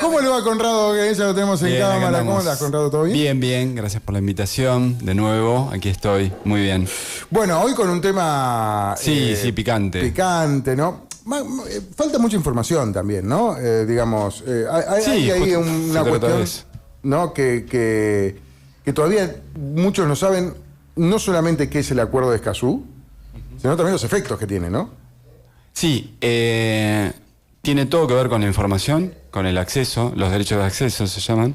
¿Cómo le va, Conrado? Que ya lo tenemos en Bien, cámara. ¿Cómo estás, Conrado? ¿Todo bien? Bien, bien. Gracias por la invitación. De nuevo, aquí estoy. Muy bien. Bueno, hoy con un tema... Sí, picante. Picante, ¿no? Falta mucha información también, ¿no? Digamos, hay ahí una cuestión, ¿no? Que todavía muchos no saben, no solamente qué es el Acuerdo de Escazú, sino también los efectos que tiene, ¿no? Sí, tiene todo que ver con la información, con el acceso, los derechos de acceso se llaman.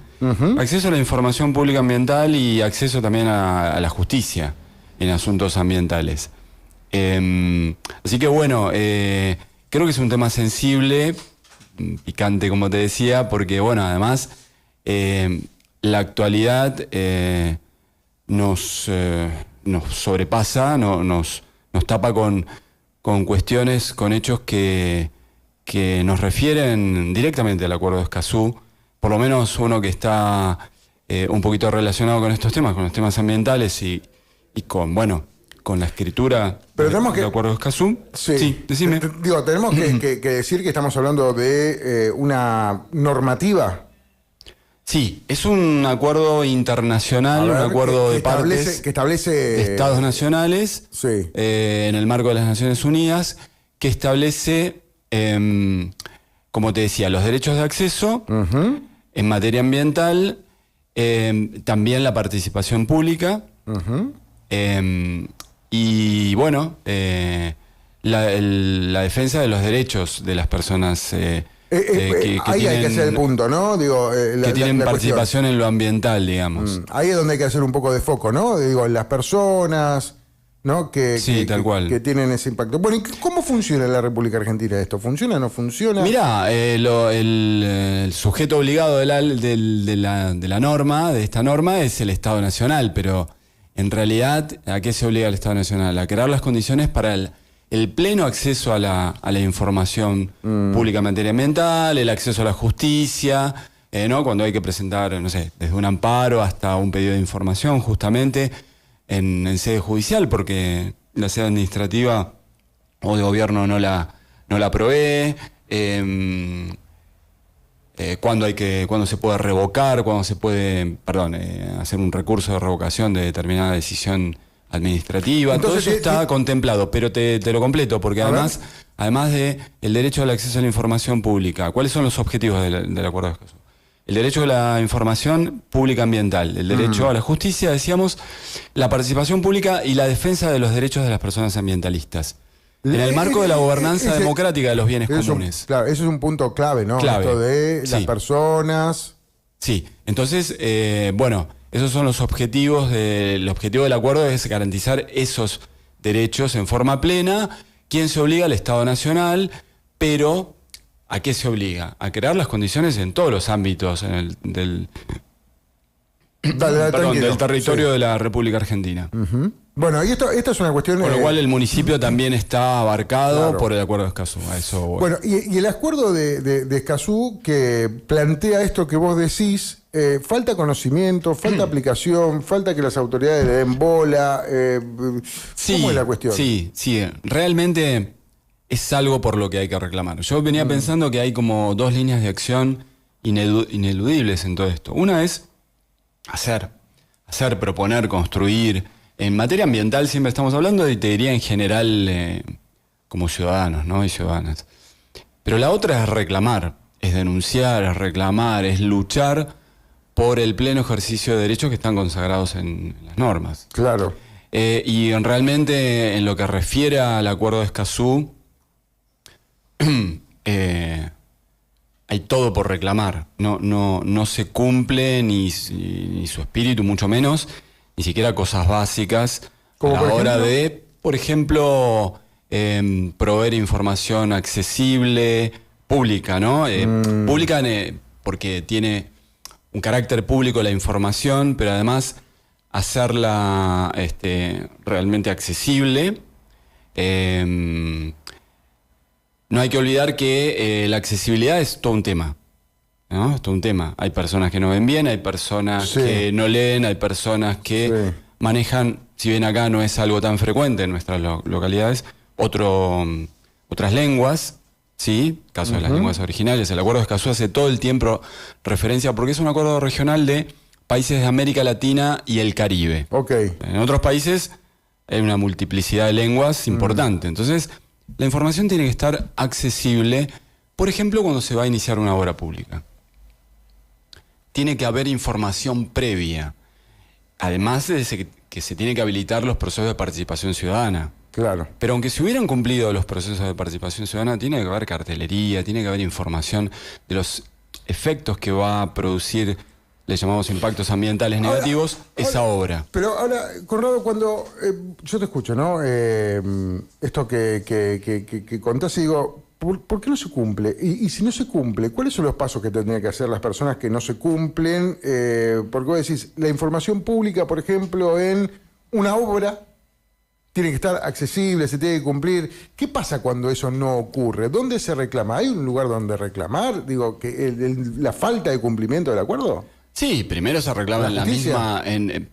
Acceso a la información pública ambiental y acceso también a la justicia en asuntos ambientales. Así que bueno, creo que es un tema sensible, picante como te decía, porque bueno, además la actualidad nos sobrepasa, nos tapa con cuestiones, con hechos que nos refieren directamente al Acuerdo de Escazú, por lo menos uno que está un poquito relacionado con estos temas, con los temas ambientales y con, bueno, con la escritura del Acuerdo de Escazú. Sí, decime. Digo, tenemos que decir que estamos hablando de una normativa. Sí, es un acuerdo internacional, un acuerdo de partes que establece de estados nacionales, sí. En el marco de las Naciones Unidas, que establece, como te decía, los derechos de acceso en materia ambiental, también la participación pública, y bueno, la defensa de los derechos de las personas que ahí tienen, hay que hacer el punto, ¿no? Digo, que tienen participación en lo ambiental, digamos. Ahí es donde hay que hacer un poco de foco, ¿no? Digo, las personas, ¿no? Tal cual. Que tienen ese impacto. Bueno, ¿y cómo funciona en la República Argentina esto? ¿Funciona o no funciona? Mirá, el sujeto obligado de la norma, de esta norma, es el Estado Nacional, pero en realidad, ¿a qué se obliga el Estado Nacional? A crear las condiciones para el pleno acceso a la información pública en materia ambiental, el acceso a la justicia, ¿no? Cuando hay que presentar, no sé, desde un amparo hasta un pedido de información, justamente en sede judicial, porque la sede administrativa o de gobierno no la provee, cuando se puede revocar, cuando se puede, hacer un recurso de revocación de determinada decisión administrativa. Entonces, todo eso está contemplado, pero te lo completo, porque además de el derecho al acceso a la información pública, ¿cuáles son los objetivos del Acuerdo de Escazú? El derecho a la información pública ambiental, el derecho a la justicia, decíamos, la participación pública y la defensa de los derechos de las personas ambientalistas. En el marco de la gobernanza democrática de los bienes comunes. Claro, eso es un punto clave, ¿no? Clave. Esto de las personas. Sí, entonces, bueno, esos son los objetivos. El objetivo del acuerdo es garantizar esos derechos en forma plena. ¿Quién se obliga? El Estado Nacional, pero ¿a qué se obliga? A crear las condiciones en todos los ámbitos del territorio de la República Argentina. Bueno, y esto es una cuestión... Con lo cual el municipio también está abarcado por el Acuerdo de Escazú. A eso voy. Bueno, y el Acuerdo de Escazú que plantea esto que vos decís, falta conocimiento, falta aplicación, falta que las autoridades le den bola. ¿Cómo es la cuestión? Sí, realmente es algo por lo que hay que reclamar. Yo venía pensando que hay como dos líneas de acción ineludibles en todo esto. Una es hacer, proponer, construir. En materia ambiental siempre estamos hablando y te diría en general como ciudadanos, ¿no? Y ciudadanas. Pero la otra es reclamar, es denunciar, es reclamar, es luchar por el pleno ejercicio de derechos que están consagrados en las normas. Claro. Y realmente en lo que refiere al Acuerdo de Escazú, hay todo por reclamar. No se cumple ni su espíritu, mucho menos, ni siquiera cosas básicas a la hora de, por ejemplo, proveer información accesible, pública, ¿no? Pública porque tiene un carácter público la información, pero además hacerla realmente accesible. No hay que olvidar que la accesibilidad es todo un tema, ¿no? Es todo un tema. Hay personas que no ven bien, hay personas que no leen, hay personas que manejan, si bien acá no es algo tan frecuente en nuestras localidades, otras lenguas, Sí, caso de las lenguas originales. El Acuerdo de Escazú hace todo el tiempo referencia, porque es un acuerdo regional de países de América Latina y el Caribe. En otros países hay una multiplicidad de lenguas importante. Entonces, la información tiene que estar accesible, por ejemplo, cuando se va a iniciar una obra pública. Tiene que haber información previa. Además de que se tiene que habilitar los procesos de participación ciudadana. Claro. Pero aunque se hubieran cumplido los procesos de participación ciudadana, tiene que haber cartelería, tiene que haber información de los efectos que va a producir, le llamamos impactos ambientales negativos, esa obra. Pero ahora, Conrado, cuando yo te escucho, ¿no? Esto que contás y digo, ¿por qué no se cumple? Y si no se cumple, ¿cuáles son los pasos que tendrían que hacer las personas que no se cumplen? Porque vos decís, la información pública, por ejemplo, en una obra tiene que estar accesible, se tiene que cumplir. ¿Qué pasa cuando eso no ocurre? ¿Dónde se reclama? ¿Hay un lugar donde reclamar? Digo, que la falta de cumplimiento del acuerdo. Sí, primero se reclama en la misma, en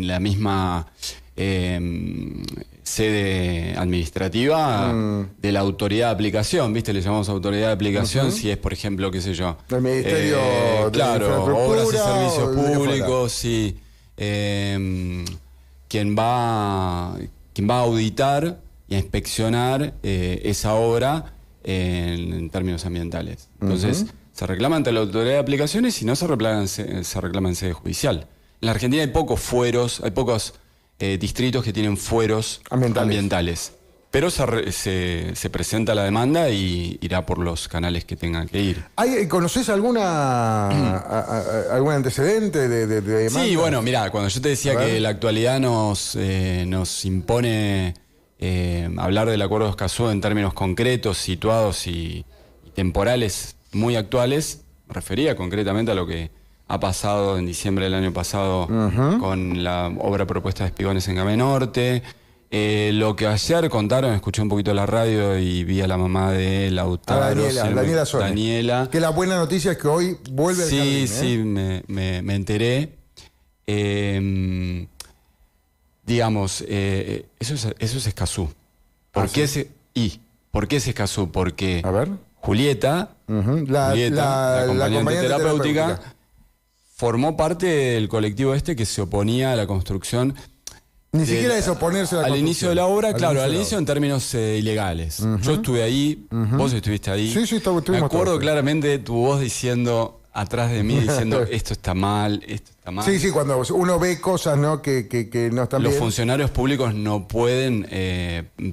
la misma sede administrativa de la autoridad de aplicación, ¿viste? Le llamamos autoridad de aplicación, si es, por ejemplo, qué sé yo. El Ministerio de claro, Obras y Servicios Públicos, sí. Quien va a auditar y a inspeccionar esa obra en términos ambientales. Entonces, se reclama ante la autoridad de aplicaciones y no se reclama en sede judicial. En la Argentina hay pocos fueros, hay pocos distritos que tienen fueros ambientales. Pero se presenta la demanda y irá por los canales que tengan que ir. ¿Conoces algún antecedente de demanda? Sí, bueno, mirá, cuando yo te decía que la actualidad nos impone hablar del Acuerdo de Escazú en términos concretos, situados y temporales muy actuales, me refería concretamente a lo que ha pasado en diciembre del año pasado con la obra propuesta de Espigones en Gamé Norte. Lo que ayer contaron, escuché un poquito la radio y vi a la mamá de Lautaro. Daniela. Que la buena noticia es que hoy vuelve al jardín. Sí, me enteré. Digamos, eso es Escazú. ¿Por qué es Escazú? Porque Julieta, la acompañante terapéutica, formó parte del colectivo que se oponía a la construcción. Ni siquiera es oponerse a la al inicio de la obra, claro, al inicio en términos ilegales. Yo estuve ahí, vos estuviste ahí. Sí, me acuerdo claramente de tu voz diciendo, atrás de mí, diciendo, esto está mal, esto está mal. Sí, cuando uno ve cosas, ¿no? que no están bien. Los funcionarios públicos no pueden...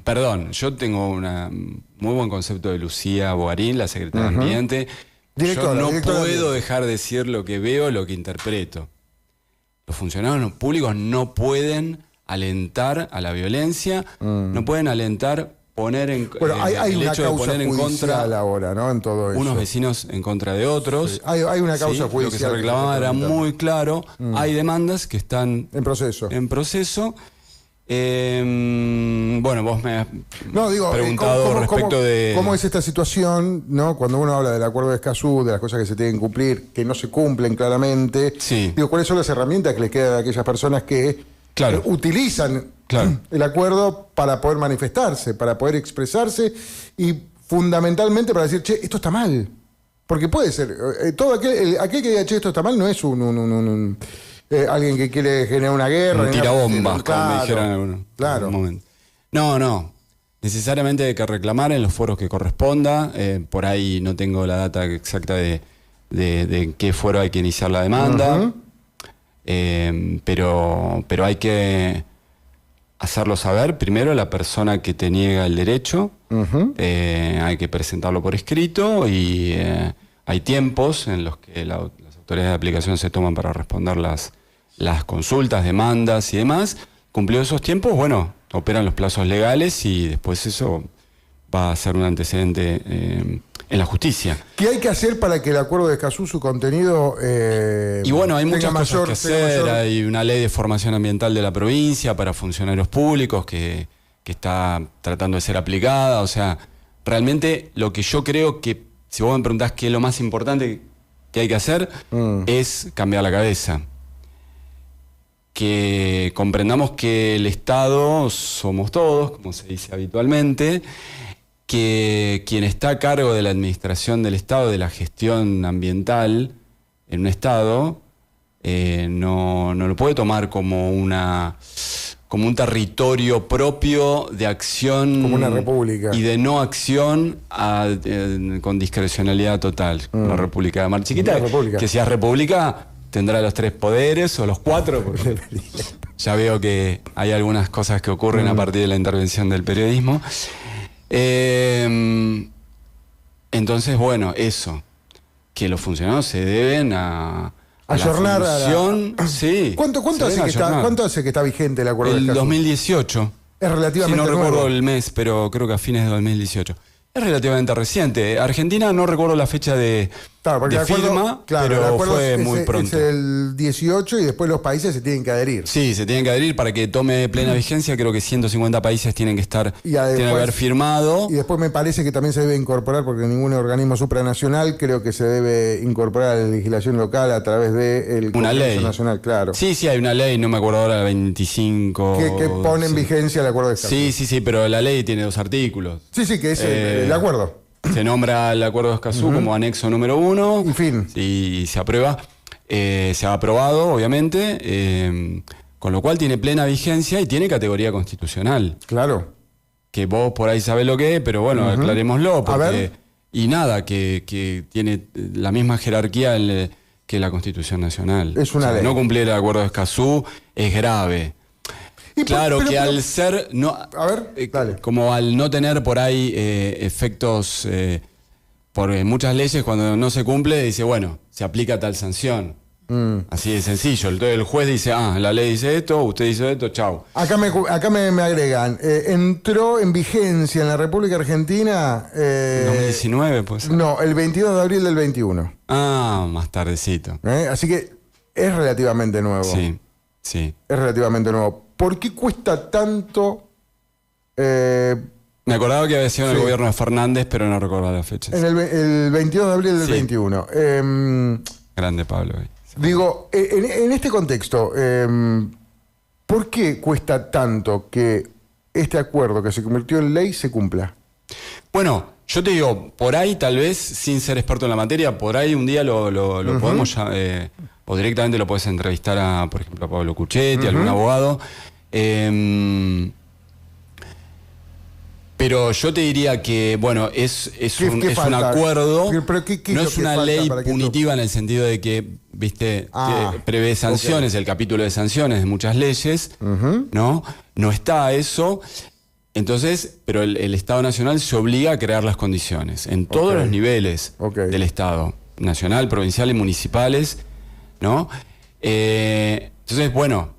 perdón, yo tengo un muy buen concepto de Lucía Bogarín, la secretaria de Ambiente. Yo no puedo dejar de decir lo que veo, lo que interpreto. Los funcionarios públicos no pueden alentar a la violencia, no pueden alentar hay el una hecho de causa poner en contra ahora, ¿no? En todo eso. Unos vecinos en contra de otros. Sí. Hay una causa judicial. Lo que se reclamaba era muy claro. Hay demandas que están en proceso. Bueno, vos me has preguntado respecto de... ¿Cómo es esta situación, ¿no? Cuando uno habla del Acuerdo de Escazú, de las cosas que se tienen que cumplir, que no se cumplen claramente? Sí. Digo, ¿cuáles son las herramientas que les quedan a aquellas personas que utilizan el acuerdo para poder manifestarse, para poder expresarse y fundamentalmente para decir, che, esto está mal? Porque puede ser, todo aquel que diga, che, esto está mal, no es alguien que quiere generar una guerra. Un tirabombas, como me dijeron en algún momento. No. Necesariamente hay que reclamar en los foros que corresponda. Por ahí no tengo la data exacta de en qué foro hay que iniciar la demanda. Pero hay que hacerlo saber primero a la persona que te niega el derecho. Hay que presentarlo por escrito y hay tiempos en los que las autoridades de aplicación se toman para responder las consultas, demandas y demás. Cumplidos esos tiempos, bueno, operan los plazos legales y después eso va a ser un antecedente en la justicia. ¿Qué hay que hacer para que el Acuerdo de Escazú, su contenido y bueno, hay muchas cosas que hacer. Hay una ley de formación ambiental de la provincia para funcionarios públicos que está tratando de ser aplicada. O sea, realmente lo que yo creo que, si vos me preguntás qué es lo más importante que hay que hacer, es cambiar la cabeza. Que comprendamos que el Estado somos todos, como se dice habitualmente, que quien está a cargo de la administración del Estado, de la gestión ambiental en un Estado, no lo puede tomar como un territorio propio de acción como una república y de no acción con discrecionalidad total. Una república de mar chiquita, que si es república tendrá los 3 poderes o los 4, porque ya veo que hay algunas cosas que ocurren a partir de la intervención del periodismo. Entonces, bueno, eso, que los funcionarios se deben a ayornar la función, sí. ¿Cuánto hace que está vigente el acuerdo de Escazú? El 2018. Es relativamente no nuevo. recuerdo el mes, pero creo que a fines de 2018. Es relativamente reciente. Argentina no recuerdo la fecha de firma, pero fue muy pronto. Es el 18 y después los países se tienen que adherir. Sí, se tienen que adherir para que tome plena vigencia. Creo que 150 países tienen que tienen que haber firmado. Y después me parece que también se debe incorporar, porque ningún organismo supranacional, creo que se debe incorporar a la legislación local a través del Congreso Nacional, claro. Sí, hay una ley, no me acuerdo ahora, la 25. Que pone en vigencia el acuerdo de Escazú. Sí, pero la ley tiene 2 artículos. Sí, que es el acuerdo. Se nombra el acuerdo de Escazú como anexo número 1. En fin. Y se aprueba. Se ha aprobado, obviamente. Con lo cual tiene plena vigencia y tiene categoría constitucional. Claro. Que vos por ahí sabés lo que es, pero bueno, aclarémoslo. Porque, a ver. Y nada, que tiene la misma jerarquía que la Constitución Nacional. Es una ley. No cumplir el acuerdo de Escazú es grave. Claro, al ser, como al no tener por ahí efectos por muchas leyes, cuando no se cumple, dice, bueno, se aplica tal sanción. Así de sencillo. Entonces el juez dice, la ley dice esto, usted dice esto, chau. Acá me agregan, entró en vigencia en la República Argentina... 2019, pues. No, el 22 de abril del 21. Más tardecito. Así que es relativamente nuevo. Sí. Es relativamente nuevo. ¿Por qué cuesta tanto? Me acordaba que había sido en el gobierno de Fernández, pero no recordaba las fechas. En el 22 de abril del 21. Grande Pablo. Digo, en este contexto, ¿por qué cuesta tanto que este acuerdo que se convirtió en ley se cumpla? Bueno, yo te digo, por ahí tal vez, sin ser experto en la materia, por ahí un día lo podemos o directamente lo puedes entrevistar por ejemplo, a Pablo Cuchetti, algún abogado. Pero yo te diría que, bueno, es un acuerdo, no es una ley punitiva en el sentido de que, viste, prevé sanciones, el capítulo de sanciones de muchas leyes, ¿no? No está eso. Entonces, pero el Estado Nacional se obliga a crear las condiciones en todos los niveles del Estado, nacional, provincial y municipales, ¿no? Entonces, bueno,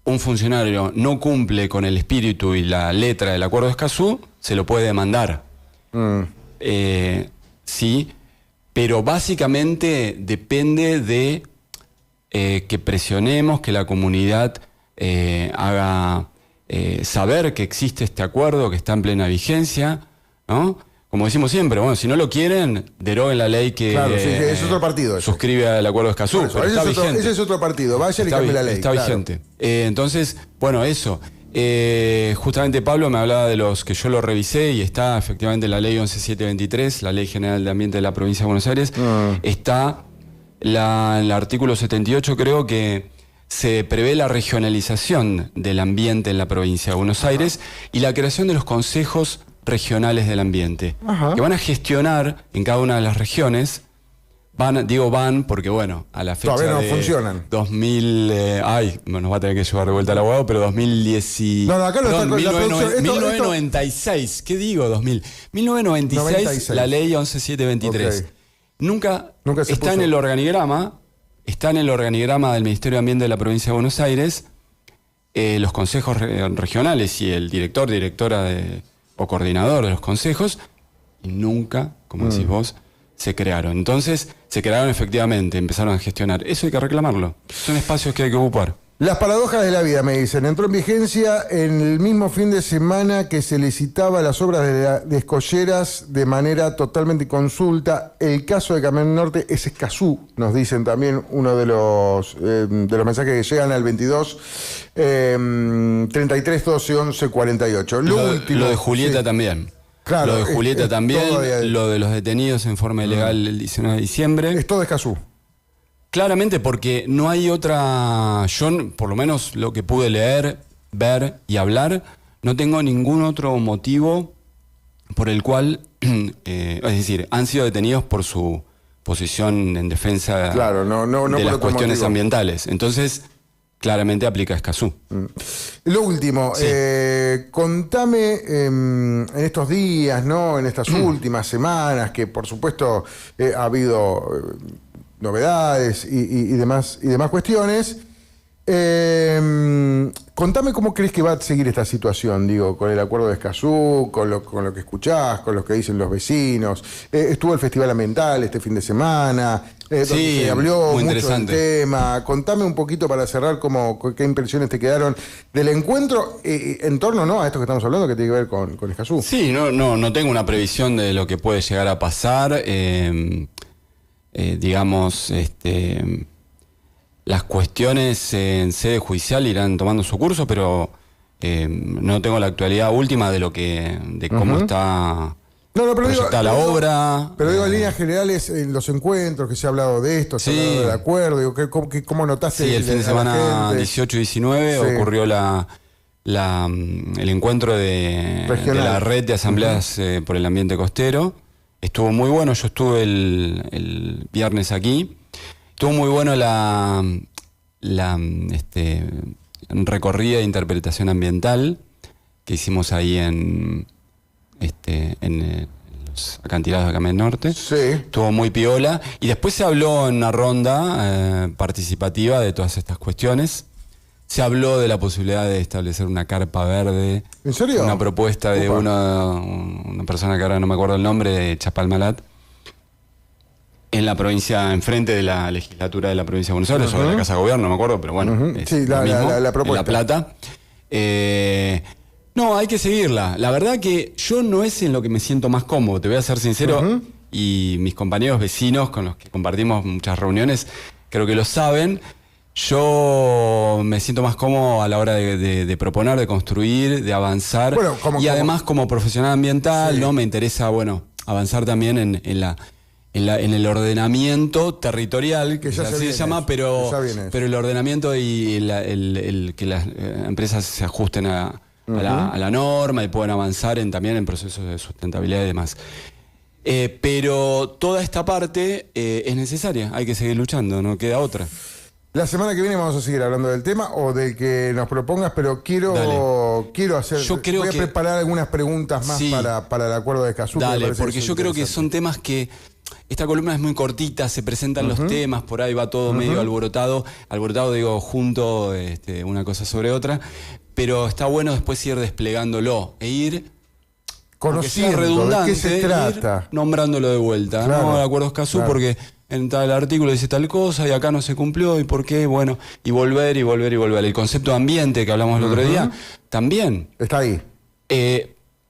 un funcionario no cumple con el espíritu y la letra del acuerdo de Escazú, se lo puede demandar. Sí, pero básicamente depende de que presionemos, que la comunidad haga saber que existe este acuerdo, que está en plena vigencia, ¿no? Como decimos siempre, bueno, si no lo quieren, deroguen la ley que es otro partido suscribe al acuerdo de Escazú. Pero está vigente. Ese es otro partido, vaya y cambie la ley. Está vigente. Entonces, bueno, eso. Justamente Pablo me hablaba de los que yo lo revisé y está efectivamente la ley 11723, la Ley General de Ambiente de la Provincia de Buenos Aires. Está el artículo 78, creo que se prevé la regionalización del ambiente en la provincia de Buenos Aires y la creación de los consejos regionales del ambiente, que van a gestionar en cada una de las regiones. Van porque, bueno, a la fecha todavía no de funcionan. 2000, nos va a tener que llevar de vuelta al abogado, pero 2010 acá no está 1996, ¿qué digo? 1996, la ley 11723. Nunca está en el organigrama, del Ministerio de Ambiente de la Provincia de Buenos Aires, los consejos regionales y el directora o coordinador de los consejos, y nunca, como decís vos, se crearon. Entonces, se crearon efectivamente, empezaron a gestionar. Eso hay que reclamarlo. Son espacios que hay que ocupar. Las paradojas de la vida, me dicen. Entró en vigencia en el mismo fin de semana que se licitaba las obras de Escolleras de manera totalmente consulta. El caso de Camino Norte es Escazú, nos dicen también uno de los mensajes que llegan al 22 33 12 11 48. Lo de Julieta también. Claro, lo de Julieta también, todavía... lo de los detenidos en forma ilegal el 19 de diciembre. Es todo Escazú. Claramente porque no hay otra, yo por lo menos lo que pude leer, ver y hablar, no tengo ningún otro motivo por el cual, es decir, han sido detenidos por su posición en defensa de las cuestiones ambientales. Entonces, claramente aplica Escazú. Lo último, Sí. Contame en estos días, ¿no? En estas últimas semanas, que por supuesto ha habido novedades y demás cuestiones. Contame cómo crees que va a seguir esta situación, digo, con el acuerdo de Escazú, con lo que escuchás, con lo que dicen los vecinos. Estuvo el Festival Ambiental este fin de semana, donde se habló mucho del tema. Contame un poquito para cerrar qué impresiones te quedaron del encuentro en torno, ¿no?, a esto que estamos hablando, que tiene que ver con Escazú. Sí, no tengo una previsión de lo que puede llegar a pasar. Digamos, las cuestiones en sede judicial irán tomando su curso, pero no tengo la actualidad última de cómo está proyectada la obra. Pero digo, en líneas generales, en los encuentros que se ha hablado de esto, se ha hablado del acuerdo, digo, ¿cómo notaste? Sí, el fin de semana 18 y 19 ocurrió el encuentro de la red de asambleas por el ambiente costero. Estuvo muy bueno, yo estuve el viernes aquí. Estuvo muy bueno la recorrida de interpretación ambiental que hicimos ahí en los acantilados de Acamén Norte. Sí. Estuvo muy piola. Y después se habló en una ronda participativa de todas estas cuestiones. Se habló de la posibilidad de establecer una carpa verde. ¿En serio? Una propuesta de una persona que ahora no me acuerdo el nombre, de Chapalmalat, en la provincia, enfrente de la legislatura de la provincia de Buenos Aires, o de la Casa de Gobierno, no me acuerdo, pero bueno, es sí, lo mismo, la propuesta. en La Plata. No, hay que seguirla. La verdad que yo no es en lo que me siento más cómodo, te voy a ser sincero, y mis compañeros vecinos con los que compartimos muchas reuniones, creo que lo saben. Yo me siento más cómodo a la hora de proponer, de construir, de avanzar. Bueno, además como profesional ambiental, ¿no? Me interesa, avanzar también en el ordenamiento territorial, que así se llama, pero el ordenamiento y que las empresas se ajusten a la norma y puedan avanzar también en procesos de sustentabilidad y demás. Pero toda esta parte es necesaria, hay que seguir luchando, no queda otra. La semana que viene vamos a seguir hablando del tema o del que nos propongas, pero quiero hacer... voy a preparar algunas preguntas más para el acuerdo de Escazú. Dale, porque yo creo que son temas que... Esta columna es muy cortita, se presentan los temas, por ahí va todo medio alborotado, digo, junto una cosa sobre otra, pero está bueno después ir desplegándolo e ir... conociendo redundante, de qué se trata. Nombrándolo de vuelta, claro, ¿no? De acuerdo Escazú, porque... En tal artículo dice tal cosa y acá no se cumplió, y por qué, bueno, y volver. El concepto de ambiente que hablamos el otro día, también. Está ahí.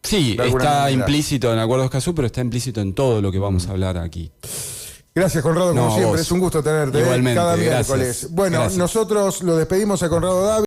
Sí, está implícito en Acuerdo Escazú, pero está implícito en todo lo que vamos a hablar aquí. Gracias, Conrado, como siempre. Es un gusto tenerte igualmente, cada miércoles. Gracias. Bueno, nosotros lo despedimos a Conrado Dávila.